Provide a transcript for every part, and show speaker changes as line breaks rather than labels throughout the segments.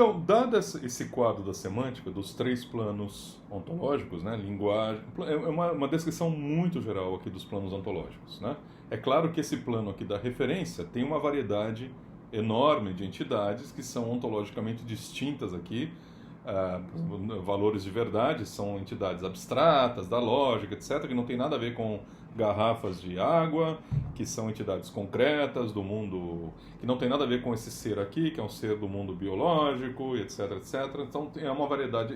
Então, dado esse quadro da semântica, dos três planos ontológicos, né, linguagem, é uma descrição muito geral aqui dos planos ontológicos, né? É claro que esse plano aqui da referência tem uma variedade enorme de entidades que são ontologicamente distintas aqui. Valores de verdade são entidades abstratas, da lógica, etc., que não tem nada a ver com garrafas de água, que são entidades concretas do mundo, que não tem nada a ver com esse ser aqui, que é um ser do mundo biológico, etc., etc. Então é uma variedade,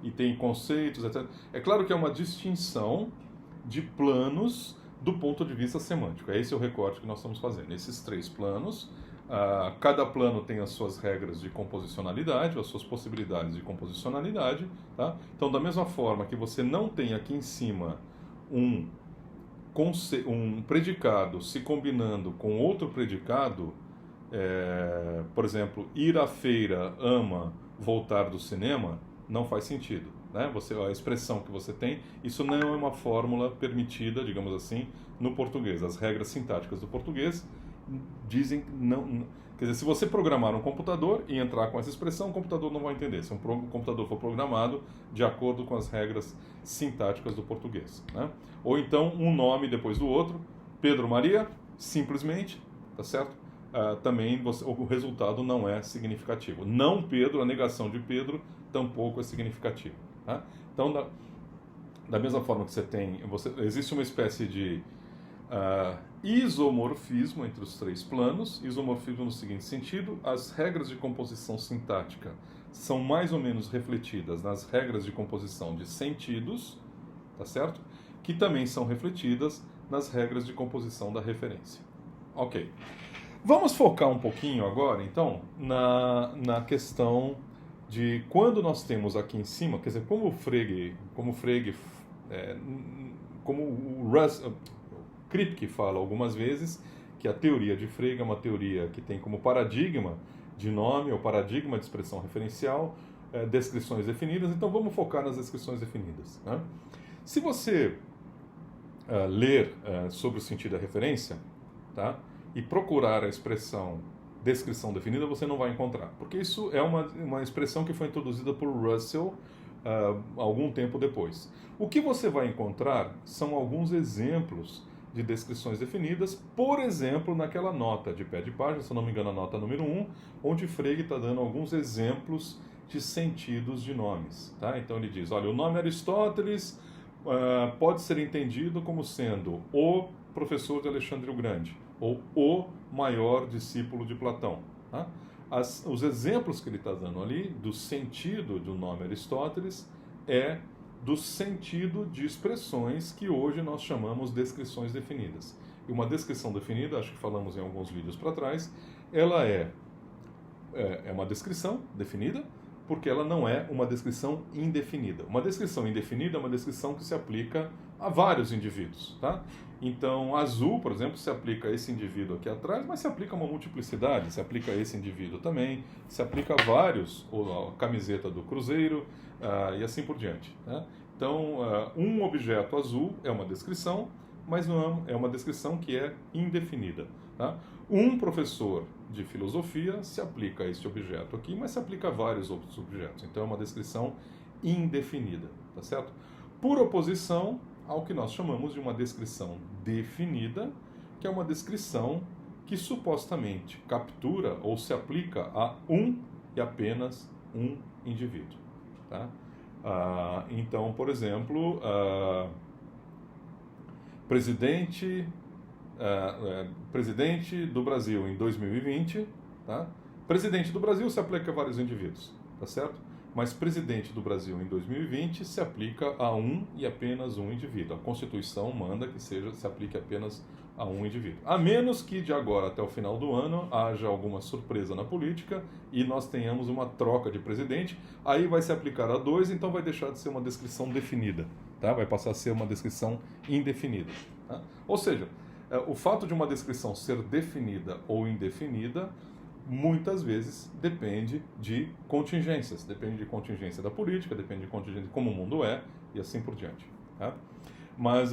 e tem conceitos, etc. É claro que é uma distinção de planos do ponto de vista semântico. É esse o recorte que nós estamos fazendo. Esses três planos, cada plano tem as suas regras de composicionalidade, as suas possibilidades de composicionalidade. Tá? Então, da mesma forma que você não tem aqui em cima um predicado se combinando com outro predicado, por exemplo, ir à feira ama voltar do cinema, não faz sentido. Né? A expressão que você tem, isso não é uma fórmula permitida, digamos assim, no português. As regras sintáticas do português dizem que não. Quer dizer, se você programar um computador e entrar com essa expressão, o computador não vai entender. Se um computador for programado de acordo com as regras sintáticas do português. Né? Ou então, um nome depois do outro, Pedro Maria, simplesmente, tá certo? Também o resultado não é significativo. Não Pedro, a negação de Pedro, tampouco é significativo. Tá? Então, da mesma forma que existe uma espécie de isomorfismo entre os três planos. Isomorfismo no seguinte sentido: as regras de composição sintática são mais ou menos refletidas nas regras de composição de sentidos, tá certo? Que também são refletidas nas regras de composição da referência. Ok. Vamos focar um pouquinho agora, então, na questão de quando nós temos aqui em cima, quer dizer, como o Kripke fala algumas vezes que a teoria de Frege é uma teoria que tem como paradigma de nome ou paradigma de expressão referencial descrições definidas. Então vamos focar nas descrições definidas. Né? Se você ler sobre o sentido da referência, tá? E procurar a expressão descrição definida, você não vai encontrar, porque isso é uma expressão que foi introduzida por Russell algum tempo depois. O que você vai encontrar são alguns exemplos de descrições definidas, por exemplo, naquela nota de pé de página, se eu não me engano, a nota número 1, onde Frege está dando alguns exemplos de sentidos de nomes. Tá? Então ele diz, olha, o nome Aristóteles pode ser entendido como sendo o professor de Alexandre o Grande, ou o maior discípulo de Platão. Tá? Os exemplos que ele está dando ali do sentido do nome Aristóteles é do sentido de expressões que hoje nós chamamos descrições definidas. E uma descrição definida, acho que falamos em alguns vídeos para trás, ela é uma descrição definida, porque ela não é uma descrição indefinida. Uma descrição indefinida é uma descrição que se aplica a vários indivíduos. Tá? Então, azul, por exemplo, se aplica a esse indivíduo aqui atrás, mas se aplica a uma multiplicidade, se aplica a esse indivíduo também, se aplica a vários, ou a camiseta do Cruzeiro, e assim por diante. Né? Então, um objeto azul é uma descrição, mas não é uma descrição que é indefinida. Tá? Um professor de filosofia se aplica a esse objeto aqui, mas se aplica a vários outros objetos. Então, é uma descrição indefinida. Tá certo? Por oposição ao que nós chamamos de uma descrição definida, que é uma descrição que supostamente captura ou se aplica a um e apenas um indivíduo. Tá? Então, por exemplo, presidente do Brasil em 2020, tá? Presidente do Brasil se aplica a vários indivíduos, tá certo? Mas presidente do Brasil em 2020 se aplica a um e apenas um indivíduo. A Constituição manda que se aplique apenas a um indivíduo. A menos que de agora até o final do ano haja alguma surpresa na política e nós tenhamos uma troca de presidente, aí vai se aplicar a dois, então vai deixar de ser uma descrição definida, tá? Vai passar a ser uma descrição indefinida. Tá? Ou seja, o fato de uma descrição ser definida ou indefinida muitas vezes depende de contingências. Depende de contingência da política, depende de contingência de como o mundo é, e assim por diante. Tá? Mas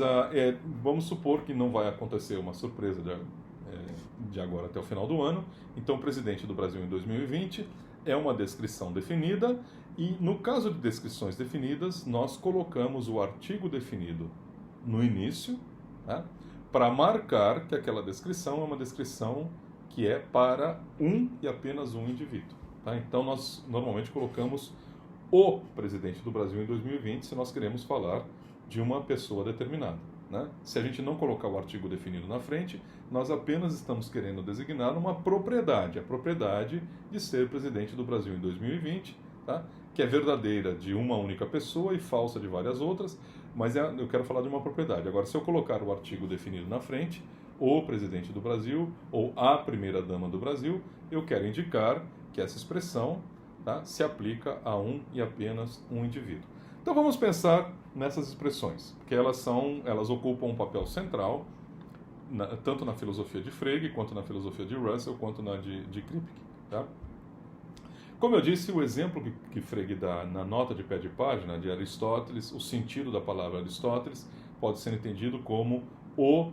vamos supor que não vai acontecer uma surpresa de agora até o final do ano. Então, o presidente do Brasil em 2020 é uma descrição definida e, no caso de descrições definidas, nós colocamos o artigo definido no início, tá? Para marcar que aquela descrição é uma descrição que é para um e apenas um indivíduo. Tá? Então, nós normalmente colocamos o presidente do Brasil em 2020 se nós queremos falar de uma pessoa determinada. Né? Se a gente não colocar o artigo definido na frente, nós apenas estamos querendo designar uma propriedade, a propriedade de ser presidente do Brasil em 2020, tá? Que é verdadeira de uma única pessoa e falsa de várias outras, mas eu quero falar de uma propriedade. Agora, se eu colocar o artigo definido na frente, o presidente do Brasil ou a primeira-dama do Brasil, eu quero indicar que essa expressão, tá, se aplica a um e apenas um indivíduo. Então vamos pensar nessas expressões, porque elas ocupam um papel central, tanto na filosofia de Frege, quanto na filosofia de Russell, quanto na de Kripke. Tá? Como eu disse, o exemplo que Frege dá na nota de pé de página de Aristóteles, o sentido da palavra Aristóteles pode ser entendido como o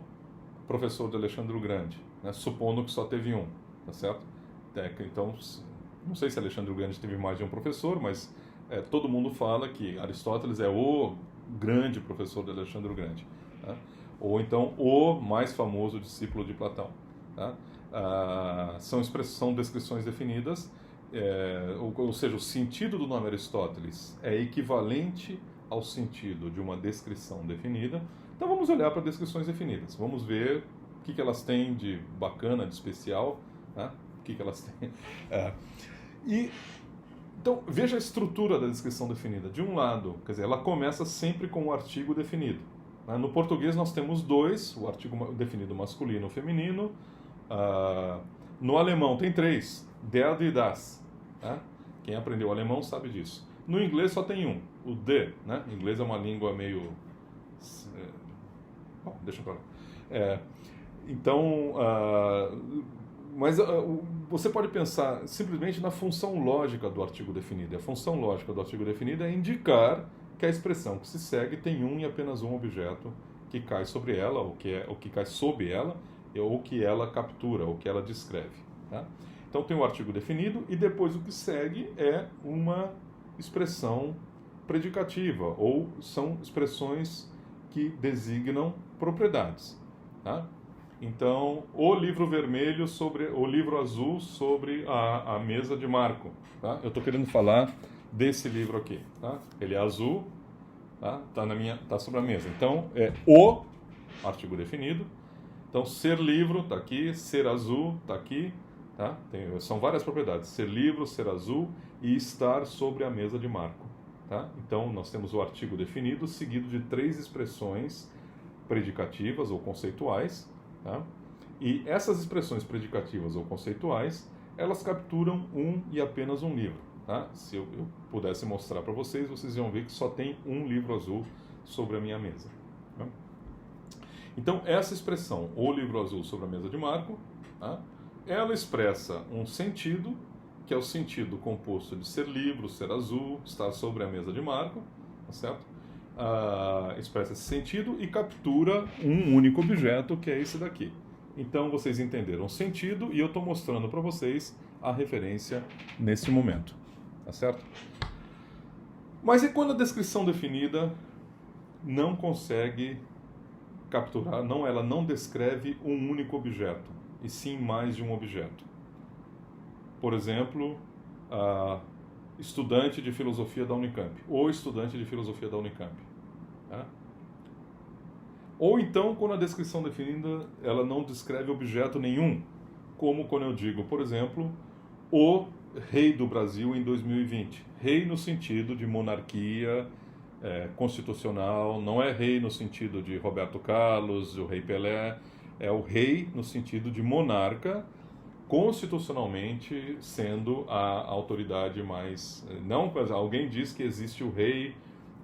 professor de Alexandre o Grande, né? Supondo que só teve um, tá certo? Então, não sei se Alexandre o Grande teve mais de um professor, mas todo mundo fala que Aristóteles é o grande professor de Alexandre o Grande, tá? Ou então o mais famoso discípulo de Platão. Tá? São descrições definidas, ou seja, o sentido do nome Aristóteles é equivalente ao sentido de uma descrição definida. Então vamos olhar para descrições definidas, vamos ver o que elas têm de bacana, de especial, tá? O que elas têm. Então, veja a estrutura da descrição definida. De um lado, quer dizer, ela começa sempre com o artigo definido. Né? No português nós temos dois, o artigo definido masculino e feminino. No alemão tem três, der e das. Tá? Quem aprendeu alemão sabe disso. No inglês só tem um, o de. Né? O inglês é uma língua meio... Bom, deixa pra lá. Então... Mas você pode pensar simplesmente na função lógica do artigo definido. A função lógica do artigo definido é indicar que a expressão que se segue tem um e apenas um objeto que cai sobre ela, ou que cai sob ela, ou que ela captura, ou que ela descreve. Tá? Então tem o artigo definido e depois o que segue é uma expressão predicativa, ou são expressões que designam propriedades. Tá? Então, o livro vermelho sobre o livro azul sobre a mesa de Marco. Tá? Eu estou querendo falar desse livro aqui. Tá? Ele é azul, tá sobre a mesa. Então, é o artigo definido. Então, ser livro está aqui, ser azul está aqui. Tá? São várias propriedades. Ser livro, ser azul e estar sobre a mesa de Marco. Tá? Então, nós temos o artigo definido seguido de três expressões predicativas ou conceituais. Tá? E essas expressões predicativas ou conceituais, elas capturam um e apenas um livro. Tá? Se eu pudesse mostrar para vocês, vocês iam ver que só tem um livro azul sobre a minha mesa. Tá? Então, essa expressão, o livro azul sobre a mesa de Marco, tá? Ela expressa um sentido, que é o sentido composto de ser livro, ser azul, estar sobre a mesa de Marco, tá certo? Expressa esse sentido e captura um único objeto, que é esse daqui. Então, vocês entenderam o sentido e eu estou mostrando para vocês a referência nesse momento. Tá certo? Mas e quando a descrição definida não consegue capturar, ela não descreve um único objeto, e sim mais de um objeto? Por exemplo, estudante de filosofia da Unicamp, ou estudante de filosofia da Unicamp. Tá? Ou então, quando a descrição definida ela não descreve objeto nenhum, como quando eu digo, por exemplo, o rei do Brasil em 2020. Rei no sentido de monarquia constitucional, não é rei no sentido de Roberto Carlos, o rei Pelé, é o rei no sentido de monarca, constitucionalmente sendo a autoridade mais... Não, alguém diz que existe o rei,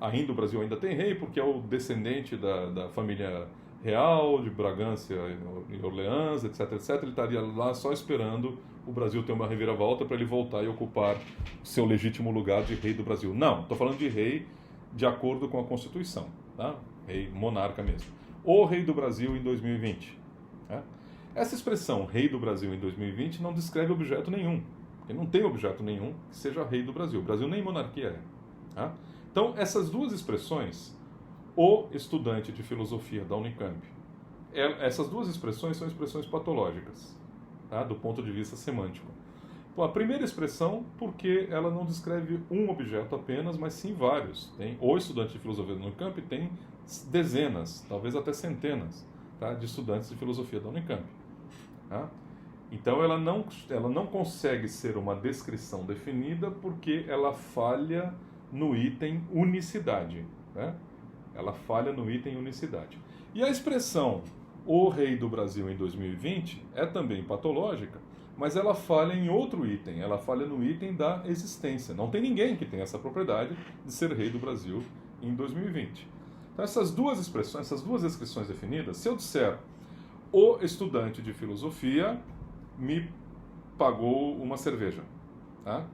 ainda o Brasil ainda tem rei, porque é o descendente da família real, de Bragança e Orleans, etc, etc. Ele estaria lá só esperando o Brasil ter uma reviravolta para ele voltar e ocupar seu legítimo lugar de rei do Brasil. Não, estou falando de rei de acordo com a Constituição, tá? Rei monarca mesmo. O rei do Brasil em 2020. Tá? Essa expressão, rei do Brasil em 2020, não descreve objeto nenhum. porque não tem objeto nenhum que seja rei do Brasil. O Brasil nem monarquia é. Tá? Então, essas duas expressões, o estudante de filosofia da Unicamp, essas duas expressões são expressões patológicas, tá? Do ponto de vista semântico. Bom, a primeira expressão, porque ela não descreve um objeto apenas, mas sim vários. O estudante de filosofia da Unicamp tem dezenas, talvez até centenas, tá? De estudantes de filosofia da Unicamp. Tá? Então ela não consegue ser uma descrição definida porque ela falha no item unicidade. Né? Ela falha no item unicidade. E a expressão o rei do Brasil em 2020 é também patológica, mas ela falha em outro item, ela falha no item da existência. Não tem ninguém que tenha essa propriedade de ser rei do Brasil em 2020. Então essas duas expressões, essas duas descrições definidas, se eu disser o estudante de filosofia me pagou uma cerveja, tá?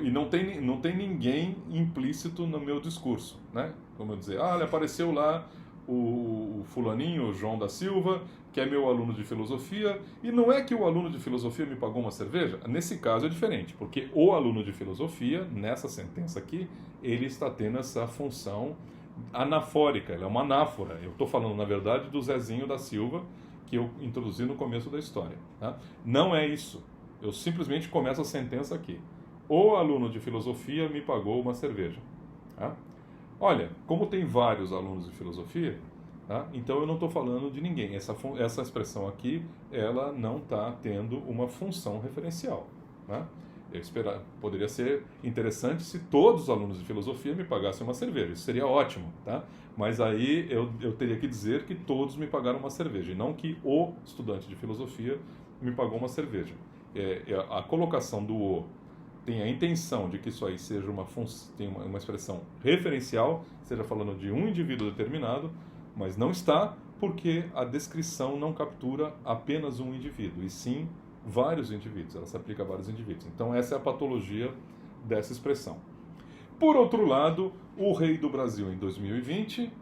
E não tem ninguém implícito no meu discurso, né? Como eu dizer, ele apareceu lá o fulaninho, o João da Silva, que é meu aluno de filosofia, e não é que o aluno de filosofia me pagou uma cerveja? Nesse caso é diferente, porque o aluno de filosofia, nessa sentença aqui, ele está tendo essa função anafórica, ela é uma anáfora. Eu estou falando, na verdade, do Zezinho da Silva, que eu introduzi no começo da história. Tá? Não é isso. Eu simplesmente começo a sentença aqui. O aluno de filosofia me pagou uma cerveja. Tá? Olha, como tem vários alunos de filosofia, tá? Então eu não estou falando de ninguém. Essa expressão aqui, ela não está tendo uma função referencial. Tá? Poderia ser interessante se todos os alunos de filosofia me pagassem uma cerveja. Isso seria ótimo, tá? Mas aí eu teria que dizer que todos me pagaram uma cerveja, e não que o estudante de filosofia me pagou uma cerveja. A colocação do o tem a intenção de que isso aí seja tem uma expressão referencial, esteja falando de um indivíduo determinado, mas não está, porque a descrição não captura apenas um indivíduo, e sim vários indivíduos, ela se aplica a vários indivíduos. Então essa é a patologia dessa expressão. Por outro lado, o rei do Brasil em 2020,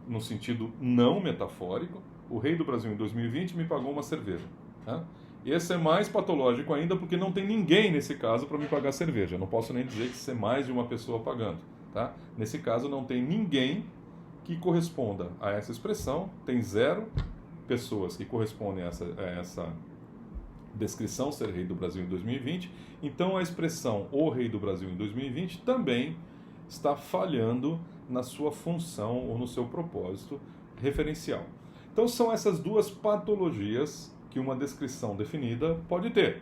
no sentido não metafórico, o rei do Brasil em 2020 me pagou uma cerveja. Tá? Esse é mais patológico ainda porque não tem ninguém nesse caso para me pagar cerveja. Eu não posso nem dizer que isso é mais de uma pessoa pagando. Tá? Nesse caso não tem ninguém que corresponda a essa expressão, tem 0 pessoas que correspondem a essa descrição ser rei do Brasil em 2020, então a expressão o rei do Brasil em 2020 também está falhando na sua função ou no seu propósito referencial. Então são essas duas patologias que uma descrição definida pode ter,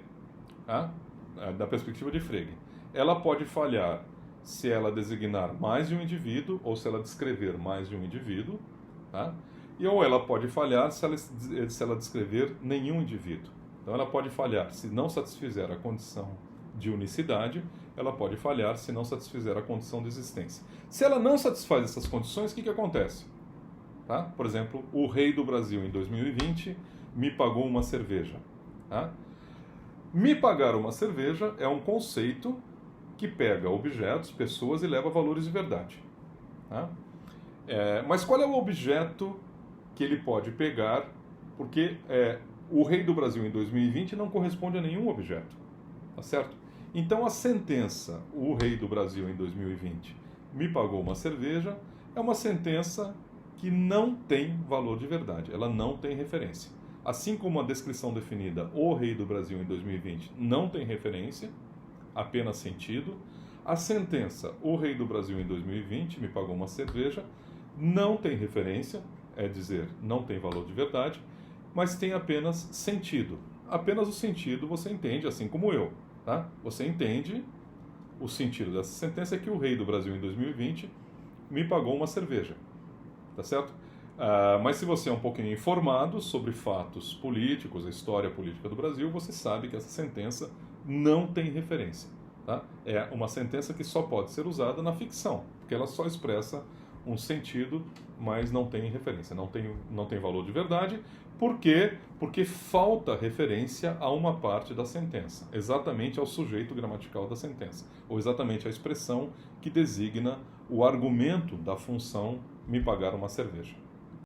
tá? Da perspectiva de Frege. Ela pode falhar se ela designar mais de um indivíduo ou se ela descrever mais de um indivíduo, tá? Ou ela pode falhar se ela descrever nenhum indivíduo. Então ela pode falhar se não satisfizer a condição de unicidade, ela pode falhar se não satisfizer a condição de existência. Se ela não satisfaz essas condições, o que acontece? Tá? Por exemplo, o rei do Brasil em 2020 me pagou uma cerveja. Tá? Me pagar uma cerveja é um conceito que pega objetos, pessoas e leva a valores de verdade. Tá? Mas qual é o objeto que ele pode pegar? Porque o rei do Brasil em 2020 não corresponde a nenhum objeto. Tá certo? Então a sentença, o rei do Brasil em 2020 me pagou uma cerveja, é uma sentença que não tem valor de verdade, ela não tem referência. Assim como a descrição definida, o rei do Brasil em 2020, não tem referência, apenas sentido, a sentença, o rei do Brasil em 2020 me pagou uma cerveja, não tem referência, é dizer, não tem valor de verdade, mas tem apenas sentido. Apenas o sentido você entende, assim como eu. Tá? Você entende o sentido dessa sentença é que o rei do Brasil em 2020 me pagou uma cerveja. Tá certo? Mas se você é um pouquinho informado sobre fatos políticos, a história política do Brasil, você sabe que essa sentença não tem referência. Tá? É uma sentença que só pode ser usada na ficção, porque ela só expressa um sentido, mas não tem referência, não tem valor de verdade. Por quê? Porque falta referência a uma parte da sentença, exatamente ao sujeito gramatical da sentença, ou exatamente à expressão que designa o argumento da função me pagar uma cerveja.